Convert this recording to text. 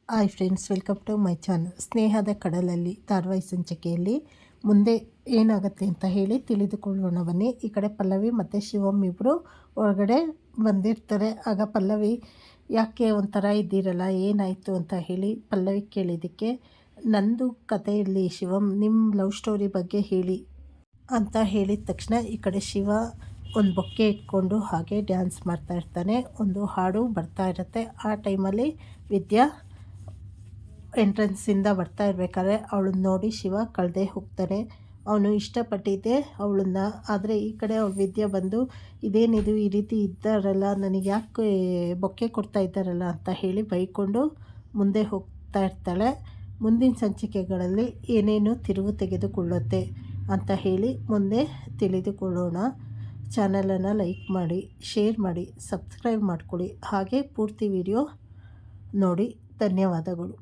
Hi friends, welcome to my channel. ಸ್ನೇಹದ ಕಡಲಲ್ಲಿ ಧಾರಾವಾಹಿ ಸಂಚಿಕೆಯಲ್ಲಿ ಮುಂದೆ ಏನಾಗುತ್ತೆ ಅಂತ ಹೇಳಿ ತಿಳಿದುಕೊಳ್ಳೋಣ ಬನ್ನಿ. ಈ ಕಡೆ ಪಲ್ಲವಿ ಮತ್ತು ಶಿವಮ್ ಇಬ್ಬರು ಹೊರಗಡೆ ಬಂದಿರ್ತಾರೆ. ಆಗ ಪಲ್ಲವಿ ಯಾಕೆ ಒಂಥರ ಇದ್ದೀರಲ್ಲ, ಏನಾಯಿತು ಅಂತ ಹೇಳಿ ಪಲ್ಲವಿ ಕೇಳಿದ್ದಕ್ಕೆ, ನಂದು ಕಥೆಯಲ್ಲಿ ಶಿವಮ್ ನಿಮ್ಮ ಲವ್ ಸ್ಟೋರಿ ಬಗ್ಗೆ ಹೇಳಿ ಅಂತ ಹೇಳಿದ ತಕ್ಷಣ ಈ ಕಡೆ ಶಿವ ಒಂದು ಬೊಕ್ಕೆ ಇಟ್ಕೊಂಡು ಹಾಗೆ ಡ್ಯಾನ್ಸ್ ಮಾಡ್ತಾ ಇರ್ತಾನೆ. ಒಂದು ಹಾಡು ಬರ್ತಾ ಇರುತ್ತೆ. ಆ ಟೈಮಲ್ಲಿ ವಿದ್ಯಾ ಎಂಟ್ರೆನ್ಸಿಂದ ಬರ್ತಾ ಇರಬೇಕಾದ್ರೆ ಅವಳನ್ನ ನೋಡಿ ಶಿವ ಕಳೆದೇ ಹೋಗ್ತಾನೆ. ಅವನು ಇಷ್ಟಪಟ್ಟಿದ್ದೆ ಅವಳನ್ನ. ಆದರೆ ಈ ಕಡೆ ಅವಳು ವಿದ್ಯೆ ಬಂದು, ಇದೇನಿದು ಈ ರೀತಿ ಇದ್ದಾರಲ್ಲ, ನನಗೆ ಯಾಕೆ ಬೊಕ್ಕೆ ಕೊಡ್ತಾ ಇದ್ದಾರಲ್ಲ ಅಂತ ಹೇಳಿ ಬೈಕೊಂಡು ಮುಂದೆ ಹೋಗ್ತಾ ಇರ್ತಾಳೆ. ಮುಂದಿನ ಸಂಚಿಕೆಗಳಲ್ಲಿ ಏನೇನು ತಿರುವು ತೆಗೆದುಕೊಳ್ಳುತ್ತೆ ಅಂತ ಹೇಳಿ ಮುಂದೆ ತಿಳಿದುಕೊಳ್ಳೋಣ. ಚಾನಲನ್ನು ಲೈಕ್ ಮಾಡಿ, ಶೇರ್ ಮಾಡಿ, ಸಬ್ಸ್ಕ್ರೈಬ್ ಮಾಡ್ಕೊಳ್ಳಿ. ಹಾಗೆ ಪೂರ್ತಿ ವಿಡಿಯೋ ನೋಡಿ. ಧನ್ಯವಾದಗಳು.